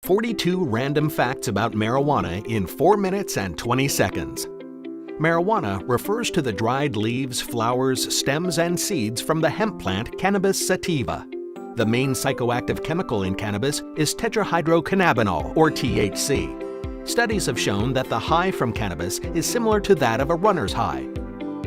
42 random facts about marijuana in 4 minutes and 20 seconds. Marijuana refers to the dried leaves, flowers, stems, and seeds from the hemp plant Cannabis sativa. The main psychoactive chemical in cannabis is tetrahydrocannabinol, or THC. Studies have shown that the high from cannabis is similar to that of a runner's high.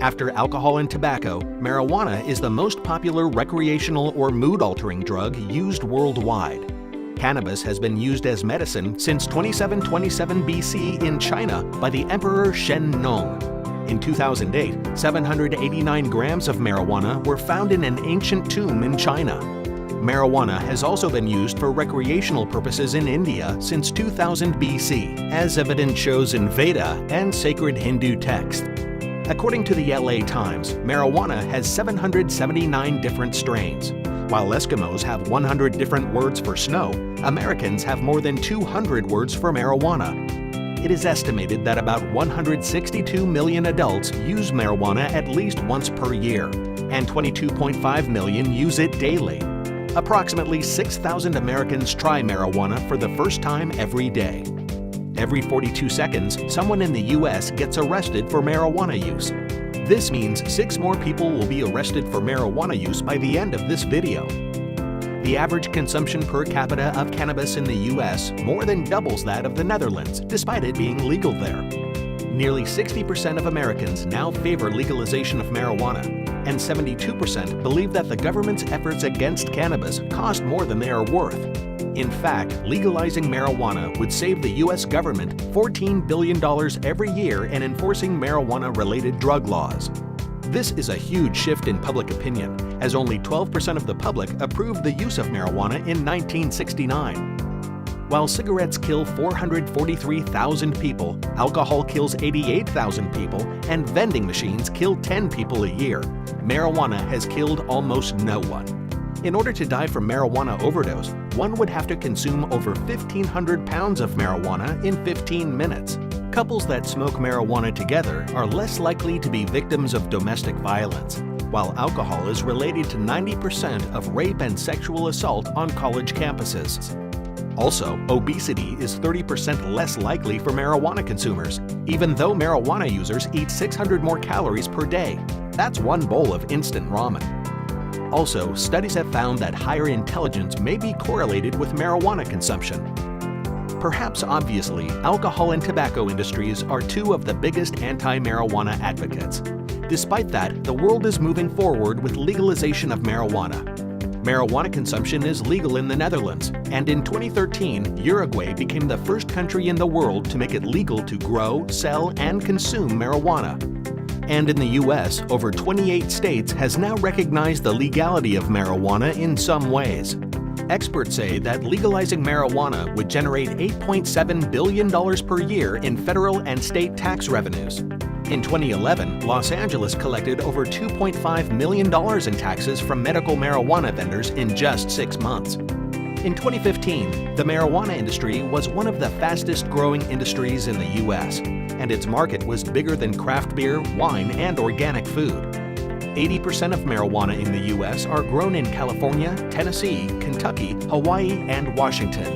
After alcohol and tobacco, marijuana is the most popular recreational or mood-altering drug used worldwide. Cannabis has been used as medicine since 2727 BC in China by the Emperor Shen Nong. In 2008, 789 grams of marijuana were found in an ancient tomb in China. Marijuana has also been used for recreational purposes in India since 2000 BC, as evidence shows in Veda and sacred Hindu texts. According to the LA Times, marijuana has 779 different strains. While Eskimos have 100 different words for snow, Americans have more than 200 words for marijuana. It is estimated that about 162 million adults use marijuana at least once per year, and 22.5 million use it daily. Approximately 6,000 Americans try marijuana for the first time every day. Every 42 seconds, someone in the U.S. gets arrested for marijuana use. This means 6 more people will be arrested for marijuana use by the end of this video. The average consumption per capita of cannabis in the U.S. more than doubles that of the Netherlands, despite it being legal there. Nearly 60% of Americans now favor legalization of marijuana, and 72% believe that the government's efforts against cannabis cost more than they are worth. In fact, legalizing marijuana would save the U.S. government $14 billion every year in enforcing marijuana-related drug laws. This is a huge shift in public opinion, as only 12% of the public approved the use of marijuana in 1969. While cigarettes kill 443,000 people, alcohol kills 88,000 people, and vending machines kill 10 people a year, marijuana has killed almost no one. In order to die from marijuana overdose, one would have to consume over 1,500 pounds of marijuana in 15 minutes. Couples that smoke marijuana together are less likely to be victims of domestic violence, while alcohol is related to 90% of rape and sexual assault on college campuses. Also, obesity is 30% less likely for marijuana consumers, even though marijuana users eat 600 more calories per day. That's one bowl of instant ramen. Also, studies have found that higher intelligence may be correlated with marijuana consumption. Perhaps obviously, alcohol and tobacco industries are two of the biggest anti-marijuana advocates. Despite that, the world is moving forward with legalization of marijuana. Marijuana consumption is legal in the Netherlands, and in 2013, Uruguay became the first country in the world to make it legal to grow, sell, and consume marijuana. And in the U.S., over 28 states has now recognized the legality of marijuana in some ways. Experts say that legalizing marijuana would generate $8.7 billion per year in federal and state tax revenues. In 2011, Los Angeles collected over $2.5 million in taxes from medical marijuana vendors in just 6 months. In 2015, the marijuana industry was one of the fastest-growing industries in the U.S., and its market was bigger than craft beer, wine, and organic food. 80% of marijuana in the U.S. are grown in California, Tennessee, Kentucky, Hawaii, and Washington.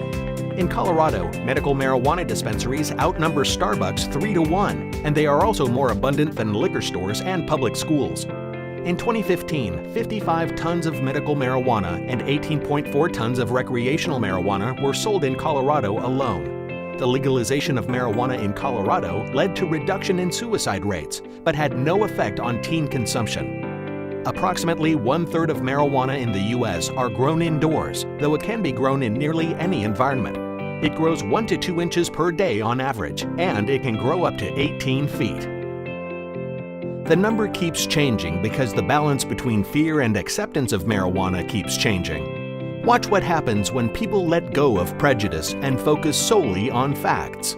In Colorado, medical marijuana dispensaries outnumber Starbucks 3-to-1, and they are also more abundant than liquor stores and public schools. In 2015, 55 tons of medical marijuana and 18.4 tons of recreational marijuana were sold in Colorado alone. The legalization of marijuana in Colorado led to reduction in suicide rates, but had no effect on teen consumption. Approximately 1/3 of marijuana in the U.S. are grown indoors, though it can be grown in nearly any environment. It grows 1 to 2 inches per day on average, and it can grow up to 18 feet. The number keeps changing because the balance between fear and acceptance of marijuana keeps changing. Watch what happens when people let go of prejudice and focus solely on facts.